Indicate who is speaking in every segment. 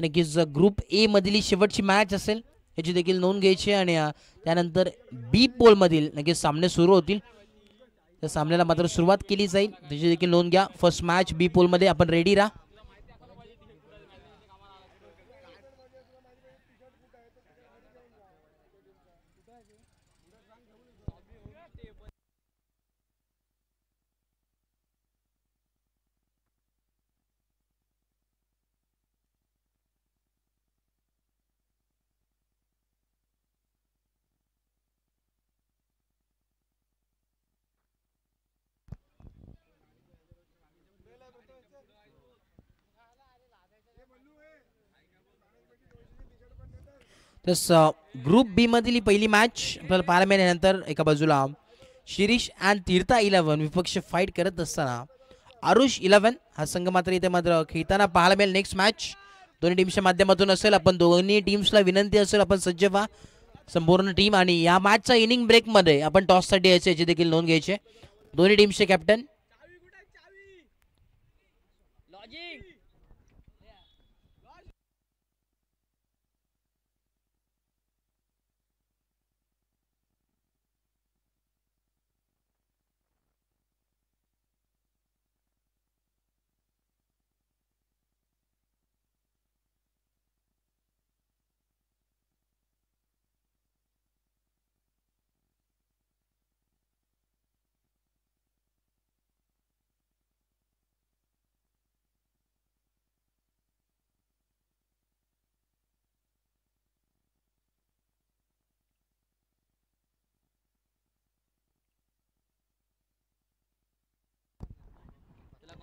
Speaker 1: नक्कीच group A मधली शेवटची मॅच असेल याची देखील नोंद घ्यायची आणि त्यानंतर बी पोल मधील नक्कीच सामने सुरू होतील. त्या सामन्याला मात्र सुरुवात केली जाईल त्याची देखील नोंद घ्या. फर्स्ट मॅच बी पोल मध्ये आपण रेडी राहा. तस ग्रुप बी मधील ही पहिली मॅच आपल्याला पाहायला मिळाल्यानंतर एका बाजूला शिरीष अँड तीर्था 11 विपक्ष फाईट करत असताना आरुष 11 हा संघ मात्र इथे मात्र खेळताना पाहायला मिळेल. नेक्स्ट मॅच दोन्ही टीमच्या माध्यमातून असेल. आपण दोन्ही टीम्सला विनंती असेल आपण सज्ज व्हा संपूर्ण टीम. आणि या मॅचचा इनिंग ब्रेक मध्ये आपण टॉससाठी यायचे याची देखील नोंद घ्यायची. दोन्ही टीमचे कॅप्टन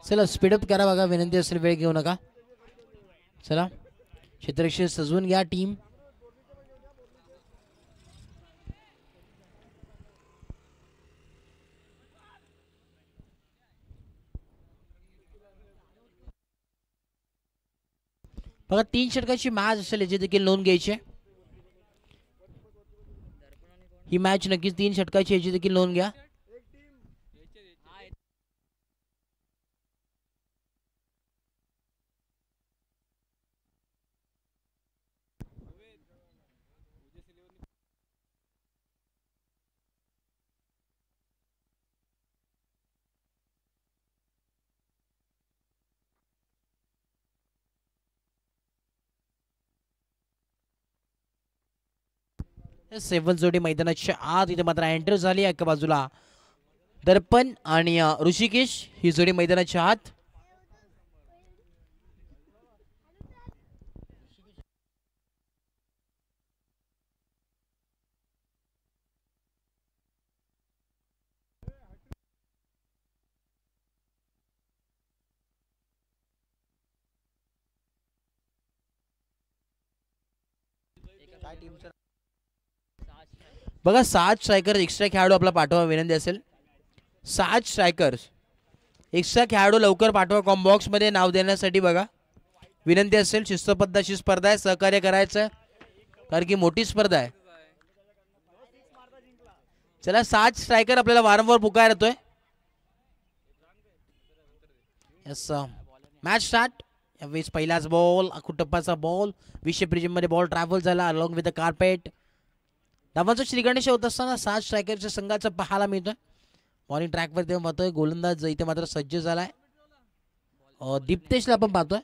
Speaker 1: चला स्पीडअप करा बघा विनंती असेल वेळ घेऊ नका. चला क्षेत्ररक्षक सजवून घ्या टीम. बघा 3 षटकाची मॅच असेल याची देखील नोंद घ्यायची. ही मॅच नक्कीच 3 षटकाची याची देखील नोंद घ्या. सेवन जोडी मैदानाच्या आत इथे मात्र एंटर झाली. एका बाजूला दर्पण आणि ऋषिकेश ही जोडी मैदानाच्या आत. बघा 7 स्ट्रायकर एक्स्ट्रा खेळाडू आपला पाठवा विनंती असेल. 7 स्ट्रायकर्स एक्स्ट्रा खेळाडू लवकर पाठवा कॉम्बॉक्स मध्ये नाव देण्यासाठी बघा विनंती असेल. शिस्तबद्धाची स्पर्धा आहे सहकार्य करायचं कारण की मोठी स्पर्धा आहे. चला 7 स्ट्रायकर आपल्याला वारंवार पुकार येतोय. Yes match start. यावेळेस पहिलाच बॉल कुटप्पाचा बॉल विषय प्रिजम मध्ये बॉल ट्रॅव्हल झाला अलॉंग विथ द कार्पेट. धावांचा श्रीगणेश होत असताना 7 स्ट्रायकरच्या संघाचा पाहायला मिळतोय. बॉलिंग ट्रॅकवर तेव्हा पाहतोय गोलंदाज इथे मात्र सज्ज झालाय. दीप्तेशला आपण पाहतोय.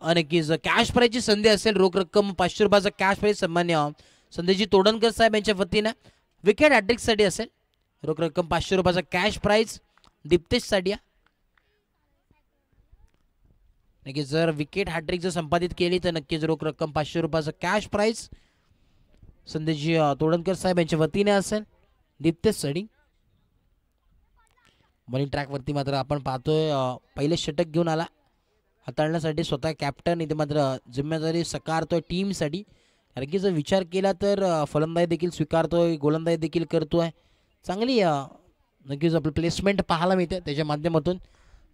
Speaker 1: नक्कीच कॅश प्राईजची संधी असेल. रोख रक्कम 500 रुपयाचा कॅश प्राईज सन्मान्य संदेशजी तोडणकर साहेब यांच्या वतीनं विकेट हॅट्रिक साठी असेल. रोख रक्कम 500 रुपयाचा कॅश प्राईज दीप्तेश साठी. नक्कीच जर विकेट हॅट्रिक जर संपादित केली तर नक्कीच रोख रक्कम 500 रुपयाचा कॅश प्राईज संदेशजी तोडणकर साहेब यांच्या वतीने असेल दीप्तेश साठी. बॉलिंग ट्रॅक वरती मात्र आपण पाहतोय पहिले षटक घेऊन आला हाताळण्यासाठी स्वतः कॅप्टन इथे मात्र जिम्मेदारी स्वीकारतोय टीम साठी. कारण की जर विचार केला तर फलंदाजी देखील स्वीकारतोय गोलंदाजी देखील करतोय. चांगली नक्कीच आपलं प्लेसमेंट पाहायला मिळते त्याच्या माध्यमातून.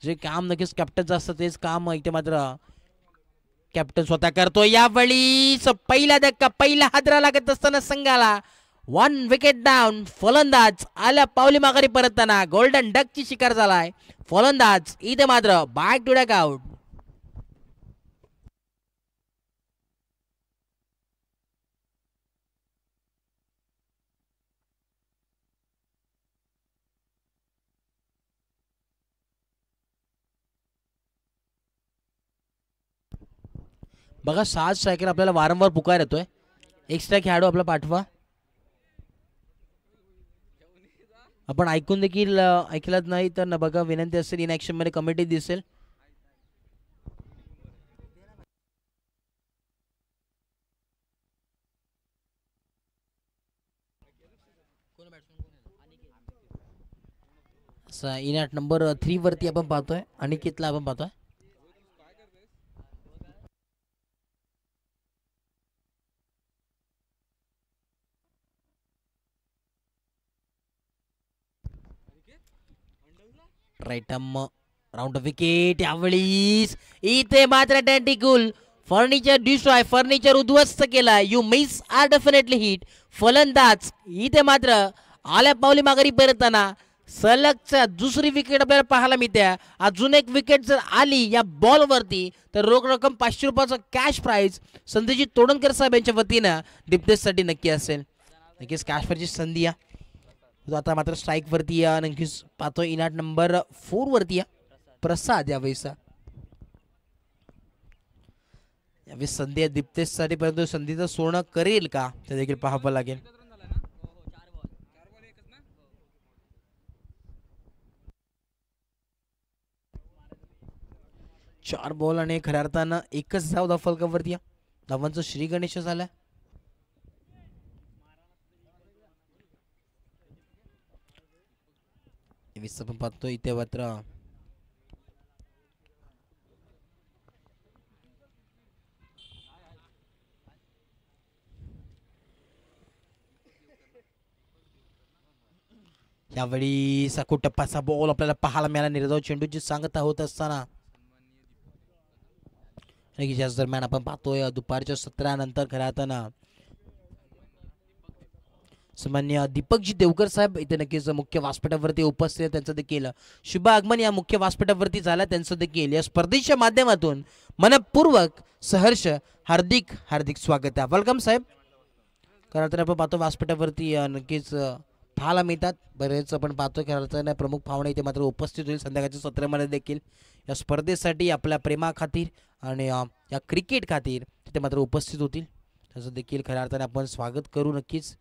Speaker 1: जे काम नक्कीच कॅप्टनचं असतं तेच काम इथे मात्र कॅप्टन स्वतः करतोय. यावेळी पहिला धक्का पहिला हादरा लागत असताना संघाला 1 विकेट डाऊन. फलंदाज आल्या पावली माघारी परतताना गोल्डन डकची शिकार झालाय फलंदाज इथे मात्र बॅक टू डक आउट. बघा 7 स्ट्रायकर आपल्याला वारंवार पुकार येतोय. एक्स्ट्रा खेळाडू आपला पाठवा. आपण ऐकून देखील ऐकलंच नाही तर ना बघा विनंती असेल इन ॲक्शन मध्ये कमिटी दिसेल. इन ॲट नंबर 3 वरती आपण पाहतोय अनिकेतला आपण पाहतोय. Right round off wicket. यावेळीस इथे मात्र टॅन्टिकुल फर्निचर डिस्ट्रॉय फर्निचर उद्ध्वस्त केला. You miss are definitely hit. फलंदाज इथे मात्र आल्या पावली माघारी परतताना सलगच्या दुसरी विकेट आपल्याला पाहायला मिळते. अजून एक विकेट जर आली या बॉलवरती तर रोख रक्कम 500 रुपयाचा कॅश प्राइज संदेशजी तोडणकर साहेब यांच्या वतीनं दिप्तेशसाठी नक्की असेल. नक्कीच कॅश प्राइजची संधी आहे. आता मात्र स्ट्राईक वरती नक्कीच पाहतो इन ॲट नंबर 4 वरती प्रसाद यावेळेस संधी आहे दिप्तेशसाठी, परंतु संधीचं सोनं करेल का ते देखील पाहावं लागेल. 4 बॉल आणि खऱ्या अर्थानं एकच धाव धावफलकावरती. धावांचं श्री गणेश झालं. पण पाहतो इथे मात्र यावेळी साकू टप्पाचा बॉल आपल्याला पाहायला मिळाला. निर्धाव चेंडूची सांगता होत असताना याच दरम्यान आपण पाहतोय दुपारच्या 17 नंतर खऱ्या अर्थानं सामान्य दीपकजी देवकर साहेब इथे नक्कीच मुख्य व्यासपीठावरती उपस्थित. त्यांचं देखील शुभ आगमन या मुख्य व्यासपीठावरती झालं. त्यांचं देखील या स्पर्धेच्या माध्यमातून मनपूर्वक सहर्ष हार्दिक हार्दिक स्वागत आहे. वेलकम साहेब. खऱ्या अर्थानं आपण पाहतो व्यासपीठावरती नक्कीच पाहायला मिळतात. बरेच आपण पाहतोय खऱ्या अर्थानं प्रमुख पाहुणे इथे मात्र उपस्थित होईल संध्याकाळच्या सत्रामध्ये देखील या स्पर्धेसाठी आपल्या प्रेमा खातीर आणि या क्रिकेट खातीर तिथे मात्र उपस्थित होतील. त्याचं देखील खऱ्या अर्थाने आपण स्वागत करू नक्कीच.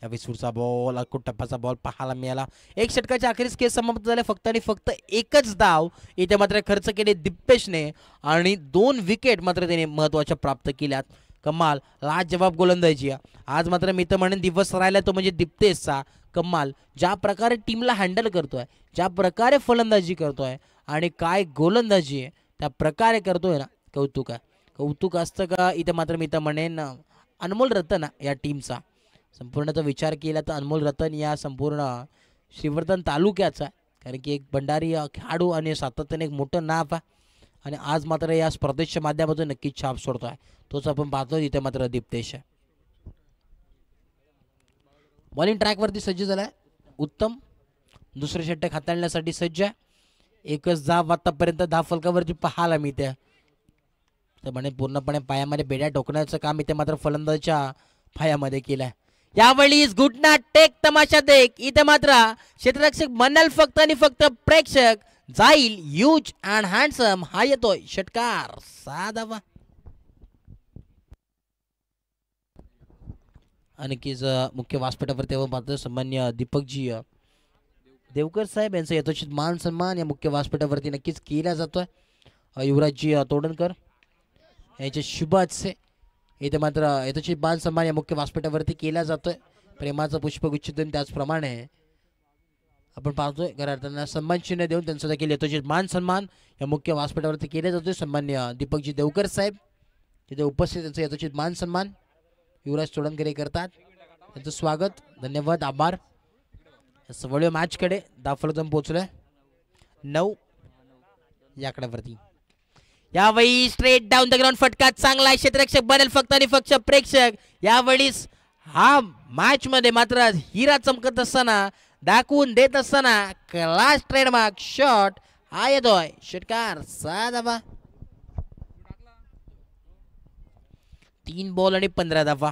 Speaker 1: या विसूरचा बॉल टप्पाचा बॉल पाहायला मिळाला. एक षटकाच्या अखेरीस खेळ समाप्त झाले. फक्त आणि फक्त एकच धाव इथे मात्र खर्च केले दिप्तेशने आणि 2 विकेट मात्र त्याने महत्त्वाच्या प्राप्त केल्यात. कमाल लाजवाब गोलंदाजी आज मात्र मी तर म्हणेन दिवस राहिला तो म्हणजे दिप्तेशचा. कमाल ज्या प्रकारे टीमला हँडल करतोय, ज्या प्रकारे फलंदाजी करतोय आणि काय गोलंदाजी आहे त्या प्रकारे करतोय ना, कौतुक आहे. कौतुक असतं का इथे मात्र मी तर म्हणेन अनमोल रतन या टीमचा संपूर्णचा विचार केला तर अनमोल रतन या संपूर्ण श्रीवर्धन तालुक्याचा, कारण की एक भंडारी खेळाडू आणि सातत्याने एक मोठं नाव आहे आणि आज मात्र या स्पर्धेच्या माध्यमातून नक्कीच छाप सोडतोय. तोच आपण पाहतो इथे मात्र दिप्तेश आहे. बॉलिंग ट्रॅकवरती सज्ज झालाय. उत्तम दुसरे षटक हाताळण्यासाठी सज्ज आहे. एकच धाव आतापर्यंत धावफलकावरती पाहायला मिळते. तर म्हणे पूर्णपणे पायामध्ये बेड्या टोकण्याचं काम इथे मात्र फलंदाजाच्या पायामध्ये केलंय. यावेळीस घुटना टेक तमाशा देख इथे मात्र क्षेत्ररक्षक म्हणाल फक्त आणि फक्त प्रेक्षक जाईल ह्यूज अँड हँडसम. हा येतोय षटकार 6 धावा. आणखीच मुख्य व्यासपीठावरती आपण पाहतो सामान्य दीपकजी देवकर साहेब यांचा यथोचित मान सन्मान या मुख्य व्यासपीठावरती नक्कीच केला जातोय. युवराजजी तोडणकर यांचे शुभ आजचे इथे मात्र यथोचित मान सन्मान या मुख्य व्यासपीठावरती केला जातोय. प्रेमाचं पुष्पगुच्छ देऊन त्याचप्रमाणे आपण पाहतोय खऱ्या अर्थानं सन्मान चिन्ह देऊन त्यांचं देखील यथोचित मान सन्मान या मुख्य व्यासपीठावरती केला जातोय. सन्मान्य दीपकजी देवकर साहेब तिथे उपस्थित त्यांचं यथोचित मान सन्मान युवराज तोडणकर करतात. त्यांचं स्वागत, धन्यवाद, आभार. सवळी मॅचकडे दाफलतून पोहोचलोय 9 या आकड्यावरती. यावेळी स्ट्रेट डाऊन द ग्राउंड फटका चांगला क्षेत्ररक्षक बनेल फक्त आणि फक्त प्रेक्षक. यावेळीस हा मॅच मध्ये मात्र हिरा चमकत असताना दाखवून देत असताना क्लास ट्रेडमार्क शॉट हा येतोय षटकार 6 धावा. 3 बॉल आणि 15 धावा.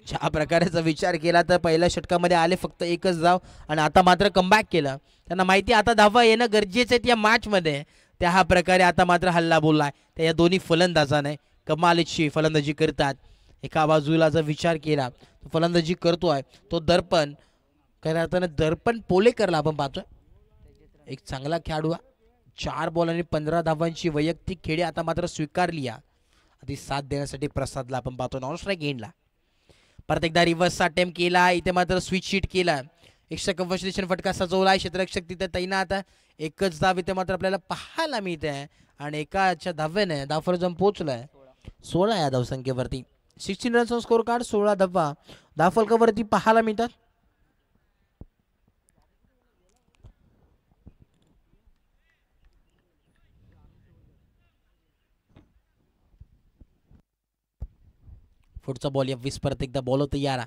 Speaker 1: ज्या प्रकारेचा विचार केला तर पहिल्या षटकामध्ये आले फक्त एकच धाव आणि आता मात्र कमबॅक केलं. त्यांना माहिती आता धावा येणं गरजेचं आहे या मॅच मध्ये. त्या हा प्रकारे आता मात्र हल्ला बोललाय त्या या दोन्ही फलंदाजाने. कमालीची फलंदाजी करतात. एका बाजूला जर विचार केला फलंदाजी करतोय तो दर्पण, खऱ्या अर्थानं दर्पण पोलेकरला आपण पाहतोय. एक चांगला खेळाडू, 4 बॉल आणि 15 धावांची वैयक्तिक खेळी आता मात्र स्वीकारली. आधी साथ देण्यासाठी प्रसादला आपण पाहतो नॉन स्ट्राईक एंडला. परत एकदा रिव्हर्सचा अटेम्प्ट केला, इथे मात्र स्विच शीट केला. एक विश्लेषण फटका सजवलाय, क्षेत्ररक्षक तिथे तैनात. एकच धाव इथे मात्र आपल्याला पाहायला मिळते आणि एकाच्या धाव्याने धावफलक पोहोचलाय 16 या धावसंख्येवरती. 16 रनचा स्कोर कार्ड, 16 धावा धावफलकावरती पाहायला मिळतात. पुढचा बॉल यावेळी परत एकदा बॉल तयार.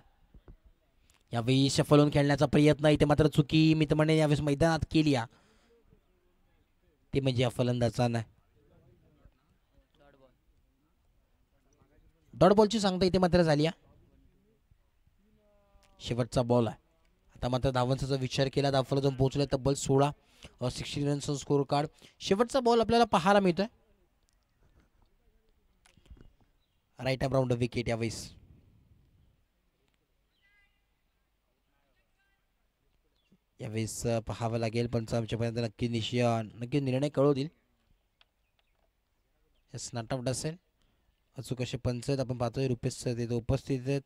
Speaker 1: यावेळी शफलून खेळण्याचा प्रयत्न, इथे मात्र चुकी मी तर म्हणे यावेळेस मैदानात केली. ते म्हणजे या फलंदाजा नाही. डॉट बॉलची सांगता इथे मात्र झाली. शेवटचा बॉल आहे. आता मात्र धावांचा विचार केला, धावफलक जाऊन पोहोचले तब्बल 16. 16 रनचा स्कोर कार्ड. शेवटचा बॉल आपल्याला पाहायला मिळतोय. राईट आर्म राऊंड विकेट यावेळेस. यावेळेस पाहावं लागेल पण आमच्यापर्यंत नक्की निर्णय कळवतील. नॉट आउट असेल. अचूक असे पंच आहेत आपण पाहतोय. रुपेश सर तिथे उपस्थित आहेत.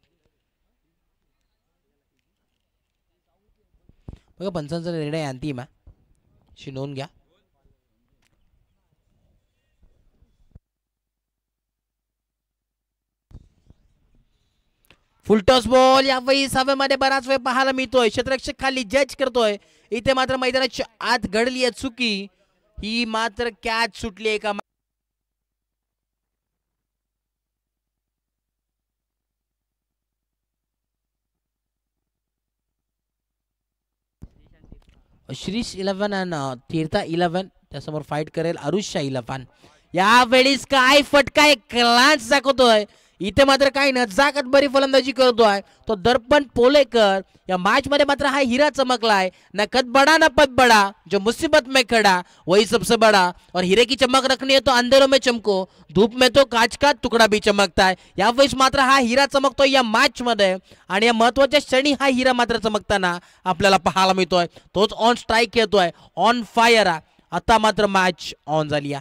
Speaker 1: बघा पंचांचा निर्णय अंतिम आहे, नोंद घ्या. फुलटॉस बॉल यावेळी हवेमध्ये बराच वेळ पाहायला मिळतोय. क्षेत्ररक्षक खाली जज करतोय. इथे मात्र मैदानाच्या आत घडली आहे चुकी, ही मात्र कॅच सुटली आहे का. श्रीश 11 आणि तीर्था 11 त्यासमोर फाईट करेल आरुषा 11. यावेळीस काय फटका, एक क्लास दाखवतोय. इथे मात्र काही नजाकत बरी फलंदाजी करतोय तो दर्पण पोलेकर. या मॅच मध्ये मात्र हा हीरा चमकलाय. न कद बड़ा न पद बड़ा, जो मुसीबत में खड़ा वही सबसे बड़ा. और हीरे की चमक रखनी है तो अंधेरों में चमको, धूप में तो काच का तुकडा भी चमकता है. यावेळेस मात्र हा हीरा चमकतोय या मॅच मध्ये आणि या महत्वाच्या क्षणी हा हीरा मात्र चमकताना आपल्याला पाहायला मिळतोय. तोच ऑन स्ट्राईक येतोय, ऑन फायर. आता मात्र मॅच ऑन झाली.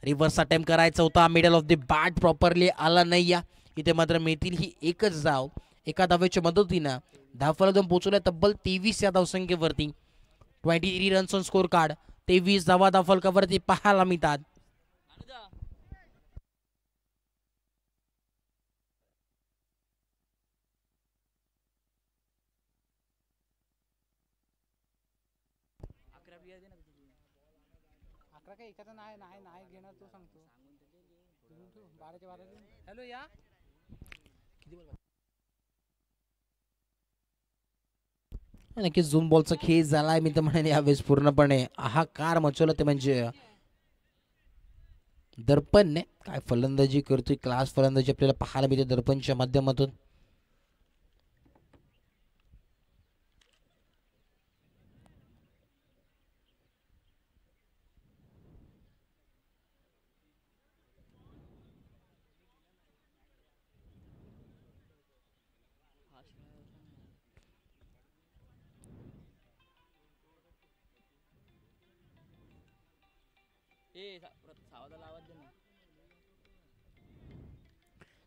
Speaker 1: रिव्हर्स अटेम्प्ट करायचा होता, middle of the bat properly आला नाही. इथे मात्र मिळतील ही एकच धाव. एका धावेच्या मदतीनं धावफलक जाऊन पोहोचवल्या तब्बल 23 या धावसंख्येवरती. 23 रन्स ऑन स्कोर कार्ड. 23 धावा धावफलकावरती पाहायला मिळतात. नक्कीच झूम बॉलचा खेळ झालाय. मी तर म्हणेन यावेळेस पूर्णपणे हाहाकार मचवलं ते म्हणजे दर्पणने. काय फलंदाजी करतोय, क्लास फलंदाजी आपल्याला पाहायला मिळते दर्पणच्या माध्यमातून.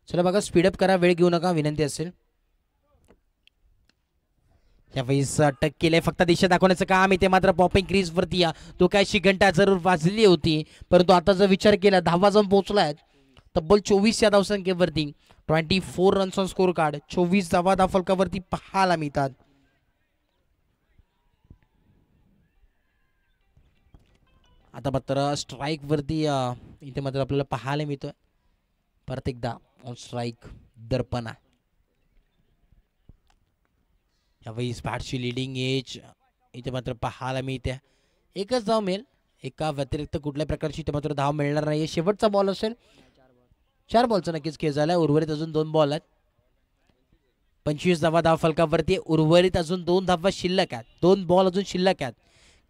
Speaker 1: चला बघा स्पीडअप करा, वेळ घेऊ नका विनंती असेल. यावेळेस अटक केले, फक्त दिशा दाखवण्याचं काम. इथे मात्र पॉपिंग क्रीज वरती तो काय शिघंटा जरूर वाजली होती परंतु आता जर विचार केला धावा जाऊन पोहोचलाय तब्बल 24 या धावसंख्येवरती. 24 रन्स ऑन स्कोर कार्ड. 24 धावा धावफलकावरती पाहायला मिळतात. आता मात्र स्ट्राईक वरती इथे मात्र आपल्याला पाहायला मिळतोय परत एकदा ऑन स्ट्राईक दर्पणा. यावेळी बॅटची लिडिंग एज इथे मात्र पाहायला मिळते. एकच धाव मिळेल, एका व्यतिरिक्त कुठल्या प्रकारची इथे मात्र धाव मिळणार नाही. शेवटचा बॉल असेल. 4 बॉलचा नक्कीच खेळ झाला. उर्वरित अजून 2 बॉल आहेत. 25 धावा धाव फलकावरती. उर्वरित अजून 2 धावा शिल्लक आहेत. 2 बॉल अजून शिल्लक आहेत.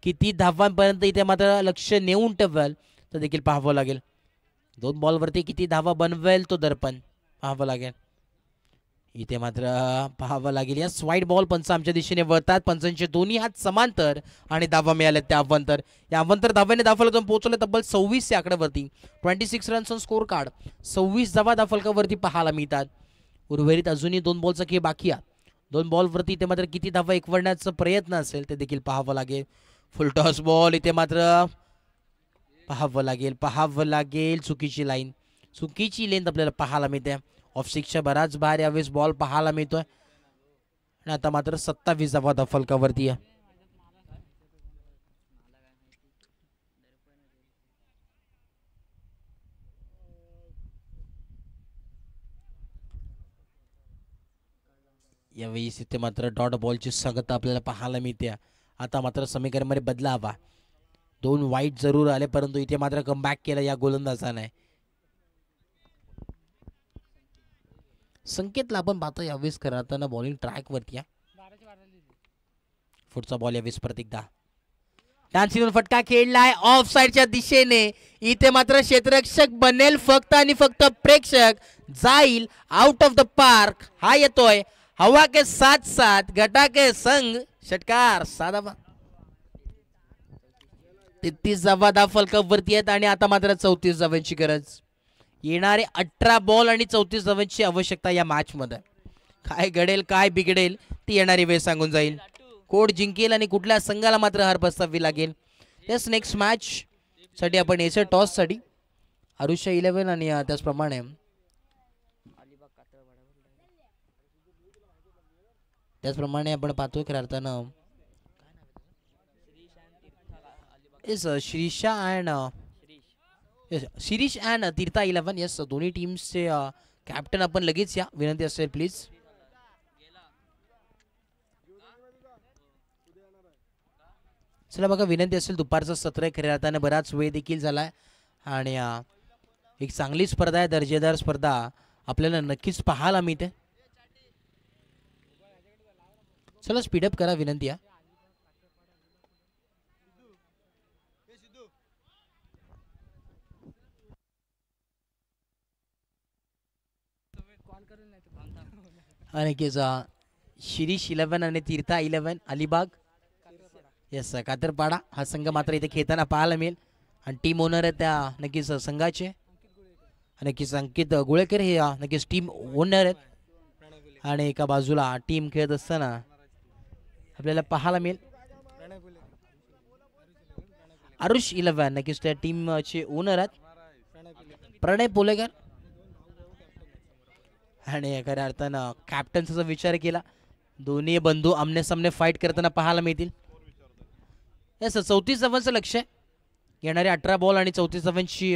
Speaker 1: किती धावांपर्यंत इथे मात्र लक्ष नेऊन ठेवाल तर देखील पाहावं लागेल. 2 बॉलवरती किती धावा बनवेल तो दर्पण पाहावं लागेल. इथे मात्र पाहावं लागेल. या वाईट बॉल पंच आमच्या दिशेने वळतात. पंचांचे दोन्ही हात समांतर आणि धावा मिळाल्या त्या अवंतर. या अवंतर धाव्याने धावफलकावर पोहोचले तब्बल 26 या आकड्यावरती. 26 रन्स ऑन स्कोर कार्ड. 26 धावा धावफलकावरती पाहायला मिळतात. उर्वरित अजूनही 2 बॉलचा खेळ बाकी आहे. 2 बॉलवरती इथे मात्र किती धावा एकवडण्याचा प्रयत्न असेल ते देखील पाहावं लागेल. फुल टॉस बॉल इथे मात्र पाहावं लागेल. चुकीची लाईन, चुकीची लेंथ आपल्याला पाहायला मिळते. ऑफ सिक्सच्या बराच बाहेर यावेळेस बॉल पाहायला मिळतोय. आणि आता मात्र 27 धावा धावफलकावरती आहे. यावेळेस इथे मात्र डॉट बॉलची संगत आपल्याला पाहायला मिळते. आता मात्र समीकरणमध्ये बदला हवा. 2 वाईट जरूर आले परंतु इथे मात्र कमबॅक केला या गोलंदाजाने. संकेतला आपण पाहतो यावेळेस करताना बॉलिंग ट्रॅक वरती. पुढचा बॉल यावेळेस प्रतीकदा डान्सिंग फटका खेळलाय ऑफ साइडच्या दिशेने. इथे मात्र क्षेत्ररक्षक बनेल फक्त आणि फक्त प्रेक्षक जाईल आउट ऑफ द पार्क. हा येतोय हवा के साथ साथ घटा के संग षटकार. 33 धावा धावफलकावरती आहेत आणि आता मात्र 34 धावांची गरज. येणारे 18 बॉल आणि 34 धावांची आवश्यकता या मॅच मध्ये. काय घडेल काय बिघडेल ती येणारी वेळ सांगून जाईल. कोड जिंकेल आणि कुठल्या संघाला मात्र हार बसवावी लागेल. यस नेक्स्ट मॅच साठी आपण याच्या टॉस साठी आरुष्य 11 आणि त्याचप्रमाणे आपण पाहतोय खऱ्या अर्थानं Shrisha and Shirish and Tirtha 11. Yes दोन्ही टीम्सचे कॅप्टन आपण लगेच या. विनंती असेल प्लीज. चला बघा विनंती असेल. दुपारचं सत्र आहे खऱ्या अर्थाने बराच वेळ देखील झालाय आणि एक चांगली स्पर्धा आहे. दर्जेदार स्पर्धा आपल्याला नक्कीच पाहायला मिळते. चला स्पीडअप करा विनंती आहे. आणि शिरीष 11 आणि तीर्था 11 अलिबाग. येस कातरपाडा हा संघ मात्र इथे खेळताना पाहायला मिळेल आणि टीम ओनर आहे त्या नक्कीच संघाचे नक्कीच अंकित गोळेकर हे नक्कीच टीम ओनर आहेत. आणि एका बाजूला टीम खेळत असताना आपल्याला पाहायला मिळेल आरुष 11 नक्कीच त्या टीमचे ओनर आहेत प्रणय पोलेकर. आणि खऱ्या अर्थानं कॅप्टनचा विचार केला दोन्ही बंधू आमने सामने फाईट करताना पाहायला मिळतील. यस 34 धावांचं लक्ष आहे. येणारे 18 बॉल आणि 34 धावांची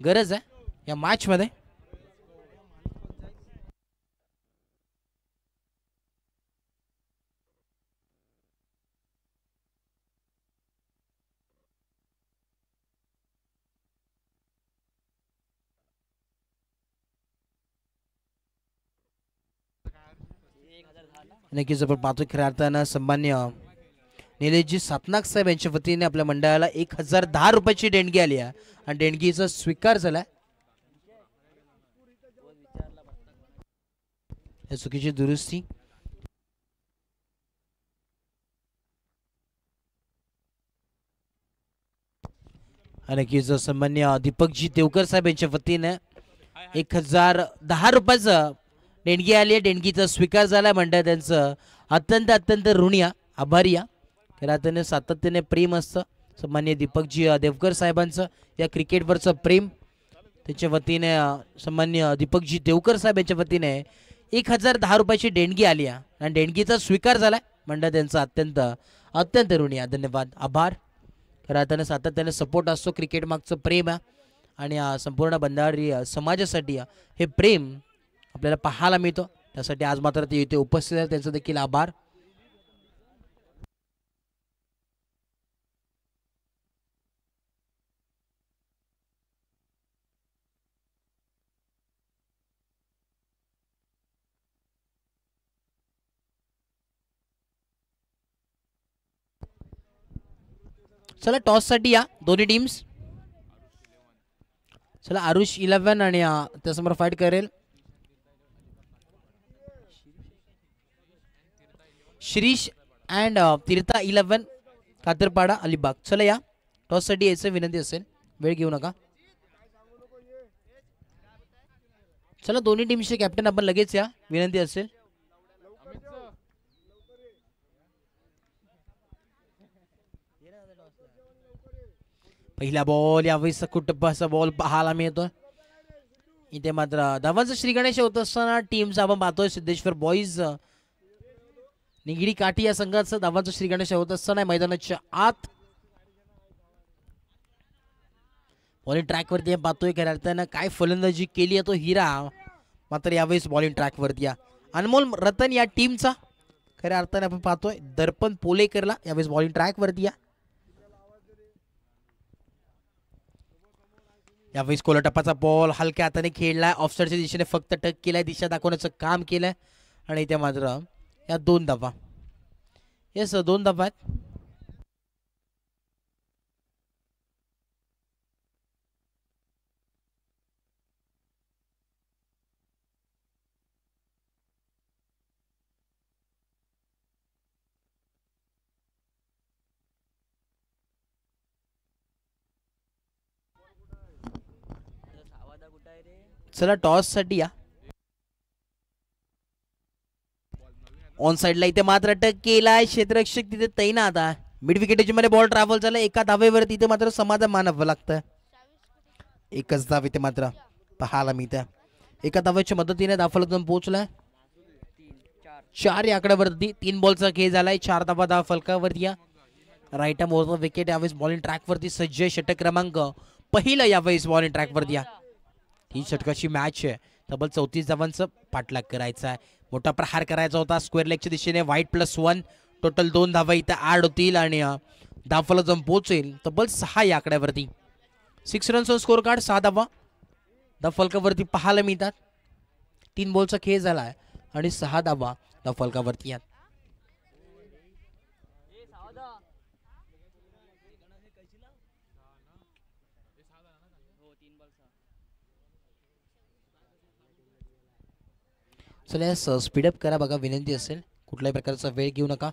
Speaker 1: गरज आहे या मॅच मध्ये. नक्कीच आपण पाहतो खऱ्या अर्थानं सन्मान्य निलेशजी सातनाक साहेब यांच्या वतीने आपल्या मंडळाला 1010 रुपयाची देणगी आली आहे आणि देणगीचा स्वीकार झालाय. चुकीची दुरुस्ती नक्कीच सन्मान्य दीपकजी देवकर साहेब यांच्या वतीने 1010 रुपयाचं देणगी आली आहे. देणगीचा स्वीकार झाला मंडळ त्यांचं अत्यंत ऋणी आभारी आहे. खऱ्या सातत्याने प्रेम असतं सन्मान्य दीपकजी देवकर साहेबांचं या क्रिकेटवरचं प्रेम. त्यांच्या वतीने सन्मान्य दीपकजी देवकर साहेब यांच्या वतीने 1010 रुपयाची देणगी आली आहे आणि देणगीचा स्वीकार झालाय मंडळ त्यांचा अत्यंत ऋणी आहे. धन्यवाद आभार. खऱ्या अर्थाने सातत्याने सपोर्ट असतो क्रिकेट मागचं प्रेम आहे आणि संपूर्ण बंधारी समाजासाठी हे प्रेम आपल्याला पाहायला मिळतो. त्यासाठी आज मात्र ते इथे उपस्थित आहेत त्यांचा देखील आभार. चला टॉस साठी या दोन्ही टीम्स. चला आरुष 11 आणि त्यासमोर फाईट करेल शिरीष अँड तीर्था 11 कातरपाडा अलिबाग. चला या टॉससाठी यायचं विनंती असेल, वेळ घेऊ नका. चला दोन्ही टीमचे कॅप्टन आपण लगेच या विनंती असेल. पहिला बॉल यावेळेस कुटुंबाचा बॉल पाहायला मिळतो. इथे मात्र धावांचं श्रीगणेश होत असताना टीमचा आपण पाहतोय सिद्धेश्वर बॉईज निगडी काठी या संघाचं धावांचं श्रीगणेश होत असताना मैदानाच्या आत बॉलिंग ट्रॅकवरती पाहतोय. खऱ्या अर्थानं काय फलंदाजी केली आहे तो हिरा मात्र यावेळेस बॉलिंग ट्रॅकवरती या अनमोल रतन या टीमचा खऱ्या अर्थाने आपण पाहतोय. दर्पण पोलेकरला यावेळेस बॉलिंग ट्रॅकवरती या. यावेळेस कोलटप्पाचा बॉल हलक्या हाताने खेळलाय, ऑफसाईडच्या दिशेने फक्त टक केलाय, दिशा दाखवण्याचं काम केलंय आणि इथे मात्र या 2 धावा. येस 2 धावा आहेत. चला टॉस साठी या. ऑन साइडला इथे मात्र अटक केलाय, क्षेत्ररक्षक तिथे तैनात आहे. मिड विकेटची मध्ये बॉल ट्रॅव्हल झाला, एका धावेवरती इथे मात्र समाधान मानावं लागतं. एकच धाव इथे मात्र पाहायला मिळतं. एका धावेच्या मदतीने धावफलकावर पोहोचलाय 4 या आकड्यावरती. 3 बॉलचा खेळ झालाय, 4 धावा धावफलकावरती या. राईट आर्म ओव्हर विकेट यावेळेस बॉलिंग ट्रॅकवरती सज्ज. षटक क्रमांक पहिला यावेळेस बॉलिंग ट्रॅकवरती या. ही षटकाची मॅच आहे, तब्बल 34 धावांचं पाठलाग करायचा आहे, मोठा प्रहार करायचा होता स्क्वेअर लेगच्या दिशेने. वाईट +1 टोटल 2 धावा इथे ऍड होतील आणि धावफलक जाऊन पोहोचेल तब्बल 6 या आकड्यावरती. 6 रन्सचा स्कोर कार्ड, 6 धावा धावफलकावरती पाहायला मिळतात. 3 बॉलचा खेळ झालाय आणि 6 धावा धावफलकावरती आहेत. चला स्पीडअप करा बघा विनंती असेल, कुठल्याही प्रकारचा वेळ घेऊ नका.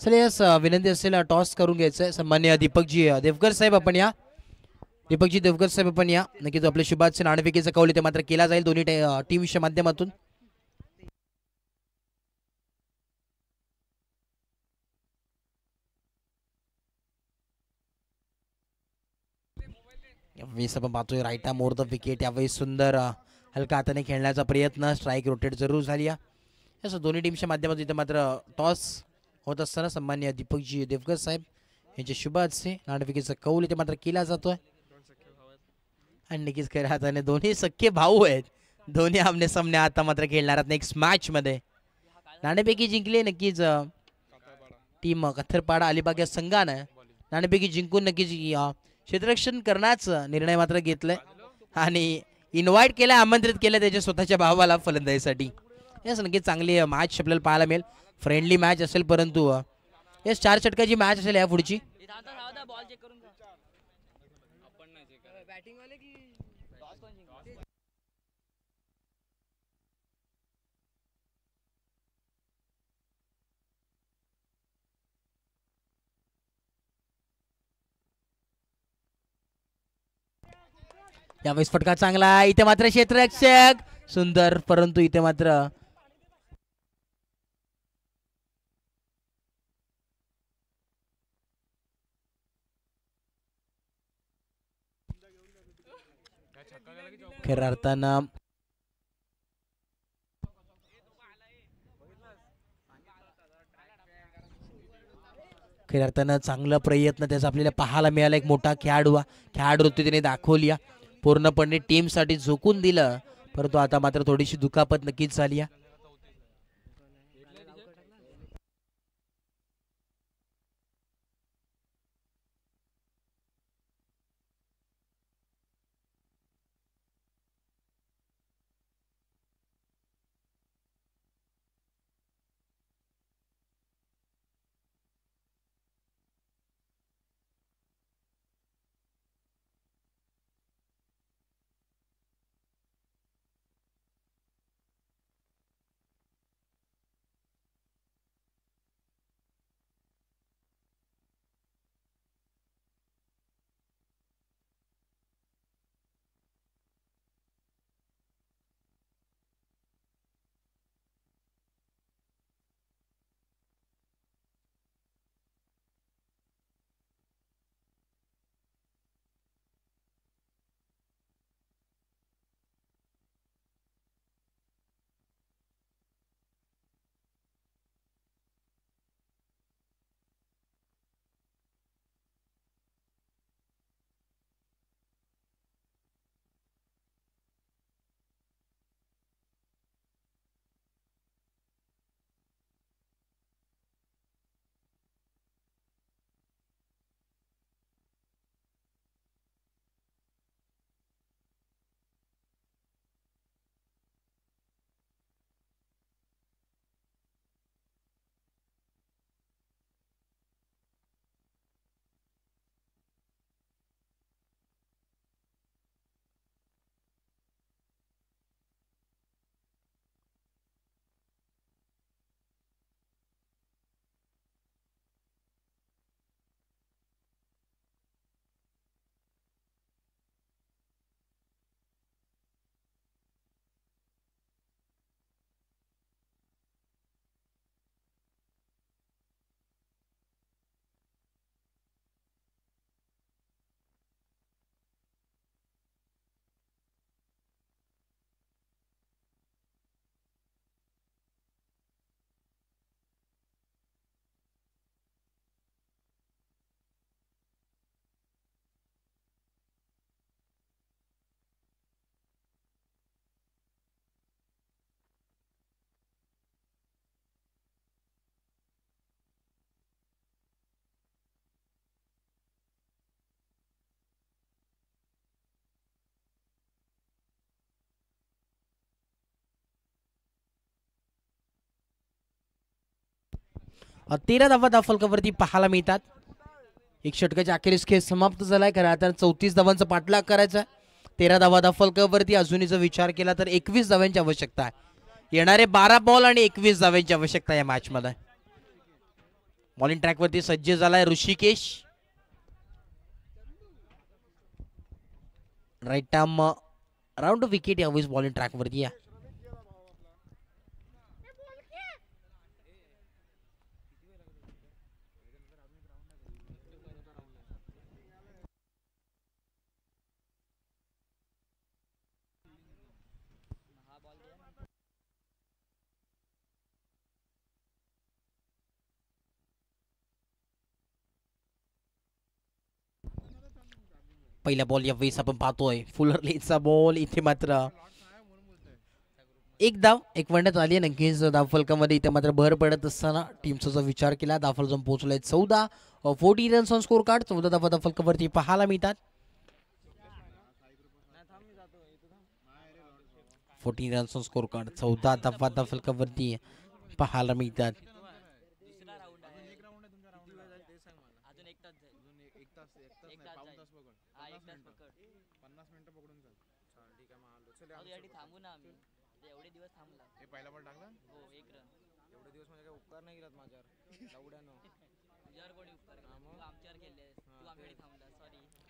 Speaker 1: चला विनंती असेल टॉस करून घ्यायचं. सन्मान्य दीपकजी देवकर साहेब आपण या. दीपकजी देवकर साहेब आपण या. नक्कीच आपल्या शुभाचे नाणेफेकीचा कौल इथे मात्र केला जाईल दोन्ही टीमच्या माध्यमातून. यावेळेस आपण पाहतोय right arm over the wicket. यावेळेस सुंदर हलका हाताने खेळण्याचा प्रयत्न, स्ट्राईक रोटेट जरूर झाली आहे. दोन्ही टीमच्या माध्यमातून इथे मात्र टॉस होत असताना सन्मान्य दीपकजी देवकर साहेब यांचे शुभ हस्ते नाणेफेकीचा कौल इथे मात्र केला जातोय. आणि नक्कीच खऱ्या हाताने दोन्ही सख्खे भाऊ आहेत, दोन्ही आमने सामने आता मात्र खेळणार आहेत नेक्स्ट मॅच मध्ये. नाणेफेकी जिंकली नक्कीच टीम कथरपाडा अलिबाग या संघानं. नाणेफेकी जिंकून नक्कीच क्षेत्ररक्षण करण्याचा निर्णय मात्र घेतलाय आणि इन्व्हाइट केलं, आमंत्रित केलं त्याच्या स्वतःच्या भावाला फलंदाजीसाठी. येस नक्कीच चांगली मॅच आपल्याला पाहायला मिळेल, फ्रेंडली मॅच असेल, परंतु येस 4 षटकाची मॅच असेल या पुढची. यावेळेस फटका चांगला, इथे मात्र क्षेत्ररक्षक सुंदर, परंतु इथे मात्र खऱ्या अर्थानं खऱ्या अर्थानं चांगला प्रयत्न त्याचा आपल्याला पाहायला मिळाला. एक मोठा खेळाडू त्याने दाखवली, पूर्णपणे टीमसाठी झोकून दिलं, परंतु आता मात्र थोडीशी दुखापत नक्कीच झाली. 13 धावा धावफलकावरती पाहायला मिळतात. एक षटकाच्या अखेरीस खेळ समाप्त झालाय. खरं आता 34 धावांचा पाठलाग करायचा. 13 धावा धावफलकावरती अजूनही जर विचार केला तर 21 धावांची आवश्यकता आहे. येणारे 12 बॉल आणि 21 धावांची आवश्यकता या मॅच मध्ये. बॉलिंग ट्रॅक वरती सज्ज झालाय Rishikesh. Right arm round wicket यावेळेस बॉलिंग ट्रॅक वरती या. पहिला बॉल यावेळेस आपण पाहतोय फुलर लेनचा बॉल. इथे मात्र एक धाव एक वंड्यात आली. नक्कीच धावफलकामध्ये इथे मात्र भर पडत असताना टीमचा जर विचार केला धावफलक जाऊन पोहोचलाय 14 रन्स ऑन स्कोर कार्ड. 14 धावा धावफलकावरती पाहायला मिळतात. 14 रन्स ऑन स्कोर कार्ड 14 धावा धावफलकावरती पाहायला मिळतात.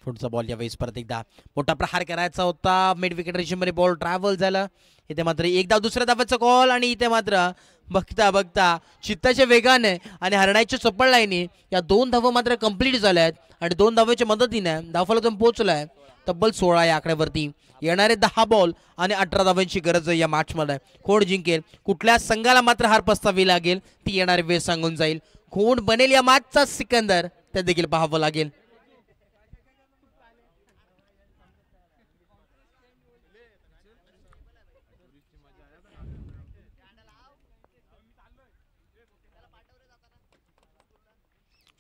Speaker 1: पुढचा बॉल यावेळेस परत एकदा मोठा प्रहार करायचा होता. मिड विकेट रेषेमध्ये मध्ये बॉल ट्रॅव्हल झाला. इथे मात्र एकदा दुसऱ्या धावाचा कॉल आणि इथे मात्र बघता बघता चित्ताच्या वेगाने आणि हरणाच्या चप्पल लाईनी या 2 धावा मात्र कंप्लीट झाल्या आहेत आणि 2 धावाच्या मदतीने धावफलकातून पोहोचलाय तब्बल 16 या आकड्यावरती. येणारे 10 बॉल आणि 18 धावांची गरज आहे या मॅच मध्ये. कोण जिंकेल कुठल्या संघाला मात्र हार पस्तावी लागेल ती येणारे वेळ सांगून जाईल. कोण बनेल या मॅचचा सिकंदर ते देखील पाहावं लागेल.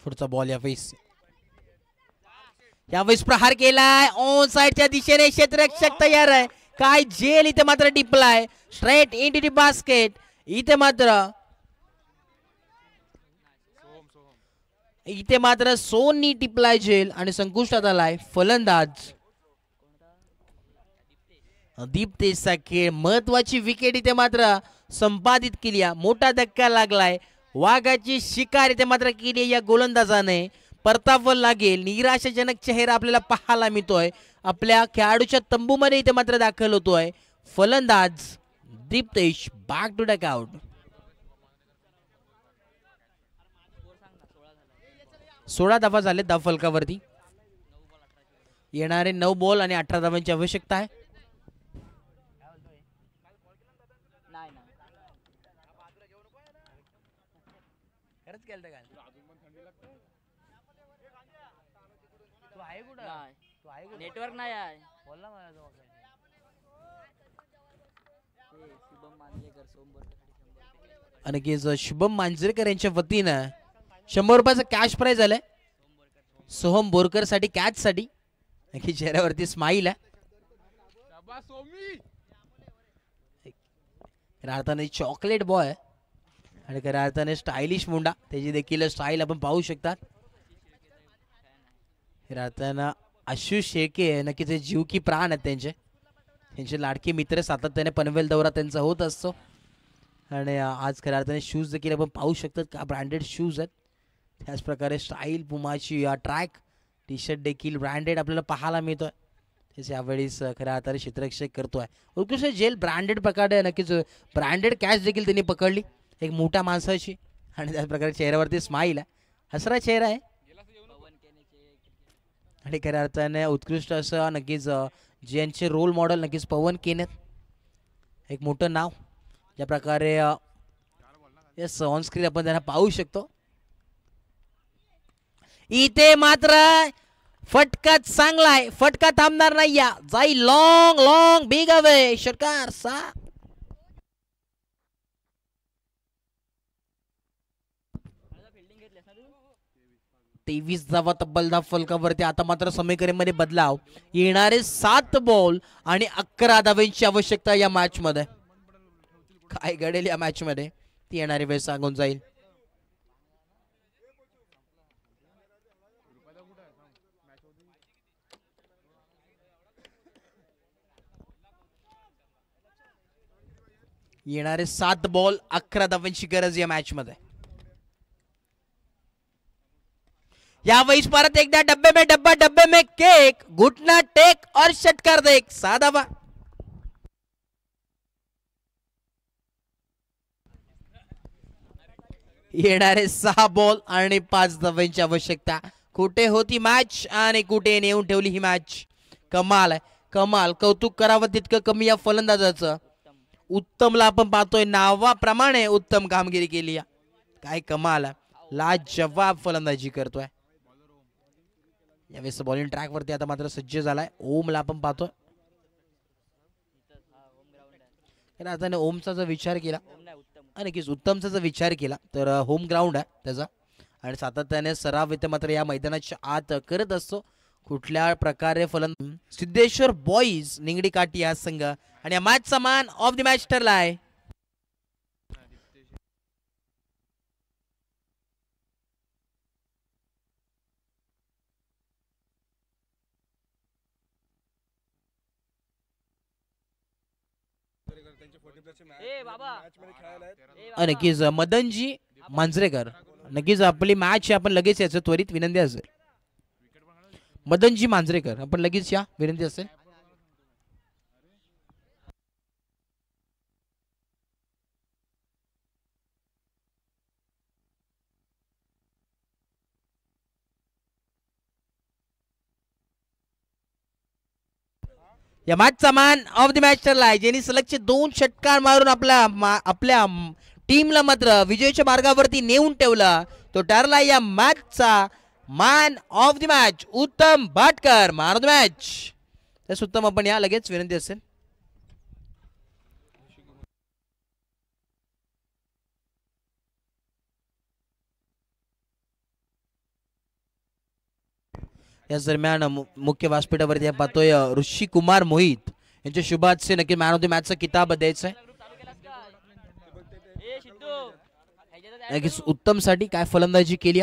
Speaker 1: पुढचा बॉल यावेळेस प्रहार केलाय ऑन साइडच्या दिशेने. क्षेत्ररक्षक तयार आहे. काय जेल इथे मात्र टिपलाय स्ट्रेट इनटू द बास्केट. इथे मात्र सोनी टिपलाय जेल आणि संकुष्टात आलाय फलंदाज दीप्तेशचा खेळ. महत्वाची विकेट इथे मात्र संपादित केली. मोठा धक्का लागलाय. वाघाची शिकार इथे मात्र केली या गोलंदाजाने. परतावं लागेल. निराशाजनक चेहरा आपल्याला पाहायला मिळतोय. आपल्या खेळाडूच्या तंबूमध्ये इथे मात्र दाखल होतोय फलंदाज Diptesh. Back to duck out. 16 धावा झाले धावफलकावरती. येणारे 9 बॉल आणि 18 धावांची आवश्यकता आहे.
Speaker 2: नेटवर्क नाही आहे.
Speaker 1: आणि शुभम मांजरेकर यांच्या वतीनं 100 रुपयाचं कॅश प्राइज आलंय सोहम बोरकर साठी कॅच साठी. चेहऱ्यावरती स्माईल आहे. खऱ्या अर्थाने चॉकलेट बॉय आणि खऱ्या अर्थाने स्टायलिश मुंडा त्याची देखील स्टाईल आपण पाहू शकतात. खऱ्या अर्थानं आशु शेळके नक्कीच जीव की प्राण आहेत त्यांचे लाडके मित्र. सातत्याने पनवेल दौरा त्यांचा होत असतो आणि आज खऱ्या अर्थाने शूज देखील आपण पाहू शकतात का ब्रँडेड शूज आहेत. त्याच प्रकारे स्टाईल पुमाची ट्रॅक टी शर्ट देखील ब्रँडेड आपल्याला पाहायला मिळतोय. त्याचे यावेळेस खऱ्या अर्थाने क्षेत्ररक्षक करतोय. उत्कृष्ट जेल ब्रँडेड प्रकारे नक्कीच ब्रँडेड कॅच देखील त्यांनी पकडली एक मोठ्या माणसाची आणि त्याच प्रकारे चेहऱ्यावरती स्माईल आहे. हसरा चेहरा आहे आणि खऱ्या अर्थाने उत्कृष्ट असं नक्कीच ज्यांचे रोल मॉडेल नक्कीच पवन केनेत एक मोठं नाव. ज्या प्रकारे यस ऑन स्क्रीन आपण त्यांना पाहू शकतो. इथे मात्र फटका चांगलाय. फटका थांबणार नाही. या जाई लॉंग लॉंग बिग अवे षटकार 6. तेवीस धावा तब्बल धावफलकावरती. आता मात्र समीकरणमध्ये बदलाव. येणारे 7 बॉल आणि 11 धावांची आवश्यकता या मॅच मध्ये. काय घडेल या मॅच मध्ये ती येणारी वेळ सांगून जाईल. येणारे 7 बॉल 11 धावांची गरज या मॅच मध्ये. यावेळी परत एकदा डब्बे में डब्बा डब्बे में केक, घुटना टेक और षटकार देख 6 धावा. येणारे 6 बॉल आणि 5 धावांची आवश्यकता. कुठे होती मॅच आणि कुठे नेऊन ठेवली ही मॅच. कमाल आहे, कमाल. कौतुक करावं तितकं कमी या फलंदाजाचं. उत्तमला आपण पाहतोय नावाप्रमाणे उत्तम कामगिरी केली. काय कमाल आहे, लाजवाब फलंदाजी करतोय. यावेळेस बॉलिंग ट्रॅक वरती आता मात्र सज्ज झालाय. ओमला आपण पाहतोय. आता ओमचा जर विचार केला नक्कीच उत्तमचा जर विचार केला तर होम ग्राउंड आहे त्याचा आणि सातत्याने सराव इथे मात्र या मैदानाच्या आत करत असतो. कुठल्या प्रकारे सिद्धेश्वर बॉईज निंगडी काठी हा संघ आणि या मॅचचा मॅन ऑफ द मॅच ठरलाय. नक्कीच मदनजी मांजरेकर. नक्कीच आपली मॅच आपण लगेच याचं त्वरित विनंती असेल. मदनजी मांजरेकर आपण लगेच या विनंती असेल. या मॅचचा मॅन ऑफ द मॅच ठरलाय ज्यांनी सलगचे 2 षटकार मारून आपल्या टीमला मात्र विजयाच्या मार्गावरती नेऊन ठेवला. तो ठरला या मॅचचा मॅन ऑफ द मॅच उत्तम Bhatkar. Man of the match तस उत्तम आपण या लगेच विनंती असेल. या दरम्यान मुख्य व्यासपीठावरती पाहतोय ऋषी कुमार मोहित यांच्या शुभाचे नक्की मॅन ऑफ द मॅचचा किताब द्यायचा आहे. नक्कीच उत्तम साठी काय फलंदाजी केली.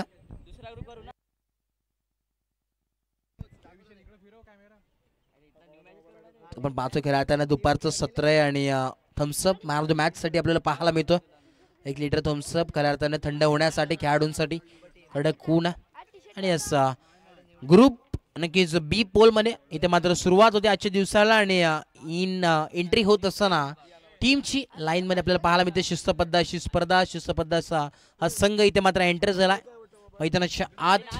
Speaker 1: आपण पाहतोय खेळताना दुपारचं सत्र आहे आणि Thums Up man of the match साठी आपल्याला पाहायला मिळतो. 1 लिटर थम्सअप खेळताना थंड होण्यासाठी खेळाडूंसाठी कडक ऊन आणि असा ग्रुप नक्कीच बी पोल मध्ये इथे मात्र सुरुवात होते आजच्या दिवसाला आणि एंट्री होत असताना टीमची लाईन मध्ये आपल्याला पाहायला मिळते शिस्तबद्ध असा हा संघ इथे मात्र एंटर झाला मैदानाच्या आत.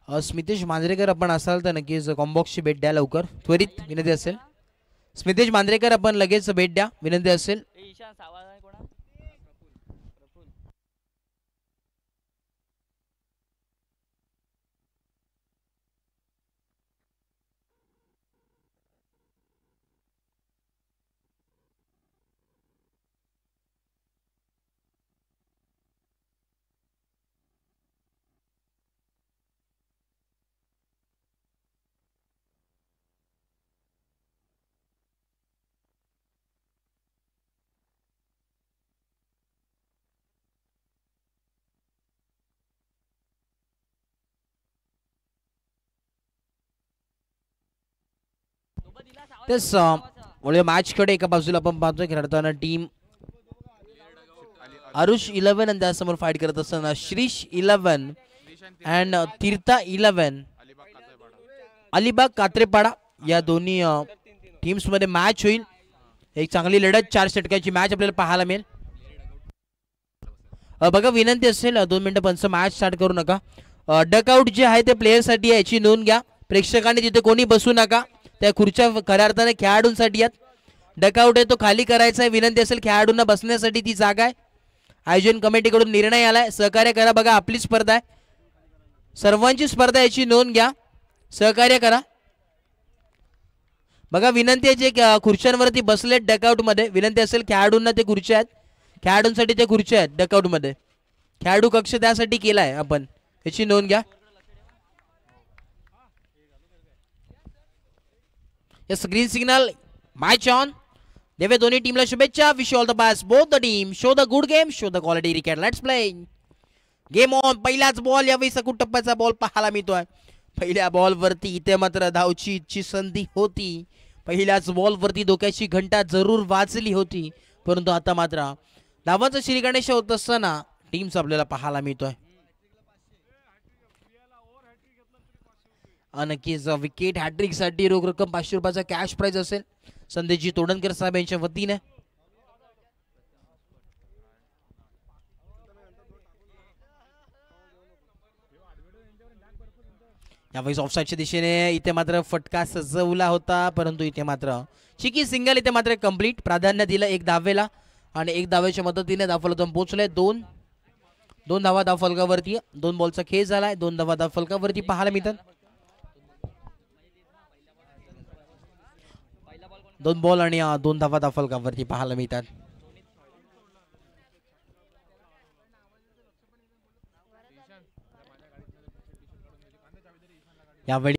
Speaker 1: स्मितेश मांजरेकर आपण असाल तर नक्कीच कॉम्बॉक्सची भेट द्या लवकर त्वरित विनंती असेल. स्मितेश मांजरेकर आपण लगेच भेट द्या विनंती असेल. तेच मॅच कडे एका बाजूला आपण पाहतोय खेळताना टीम आरुष 11 आणि त्यासमोर फाईट करत असताना श्रीश 11 अँड तीर्था 11 अलिबाग कात्रेपाडा या दोन्ही टीम्स मध्ये मॅच होईल. एक चांगली लढत 4 षटकांची मॅच आपल्याला पाहायला मिळेल. बघा विनंती असेल 2 मिनिटं पंच मॅच स्टार्ट करू नका. डकआउट जे आहे ते प्लेयरसाठी आहे, याची नोंद घ्या. प्रेक्षकांनी तिथे कोणी बसू नका, त्या खुर्च्या खऱ्या अर्थाने खेळाडूंसाठी आहेत. डकआउट आहे तो खाली करायचा आहे. विनंती असेल खेळाडूंना बसण्यासाठी ती जागा आहे. आयोजन कमिटीकडून निर्णय आलाय, सहकार्य करा. बघा आपली स्पर्धा आहे, सर्वांची स्पर्धा, याची नोंद घ्या, सहकार्य करा. बघा विनंती आहे जे खुर्च्यांवरती बसलेत डकआउट मध्ये, विनंती असेल खेळाडूंना ते खुर्च्या आहेत, खेळाडूंसाठी ते खुर्च्या आहेत डकआउट मध्ये. खेळाडू कक्ष त्यासाठी केलाय आपण, याची नोंद घ्या. Green signal, match on. देवे दोन्ही टीमला शुभेच्छा. Wish all the best both the team. Show the good game, show the quality cricket. Let's play game on. पहिलाच बॉल, यावेळी सकूट टप्प्याचा बॉल पाहायला मिळतोय. पहिल्या बॉल वरती इथे मात्र धावची इच्छी संधी होती. पहिल्याच बॉल वरती धोक्याची घंटा जरूर वाजली होती, परंतु आता मात्र धावांचा श्रीगणेश होत असताना टीम्स आपल्याला पाहायला मिळतोय. नक्कीच विकेट हॅट्रिक साठी रोख रक्कम 500 रुपयाचा कॅश प्राइज असेल संदेशजी तोडणकर साहेब यांच्या वतीने. यावेळेस ऑफसाईडच्या दिशेने इथे मात्र फटका सजवला होता, परंतु इथे मात्र चिकी सिंगल इथे मात्र कंप्लीट. प्राधान्य दिलं 1 धावेला आणि 1 धावेच्या मदतीने धावफलकावर पोहोचले. 2 धावा धावफलकावरती. 2 बॉलचा खेळ झालाय. 2 धावा धावफलकावरती पाहायला मिळतात. 2 बॉल आणि 2 धावा धावफलकावरती पाहायला मिळतात. यावेळी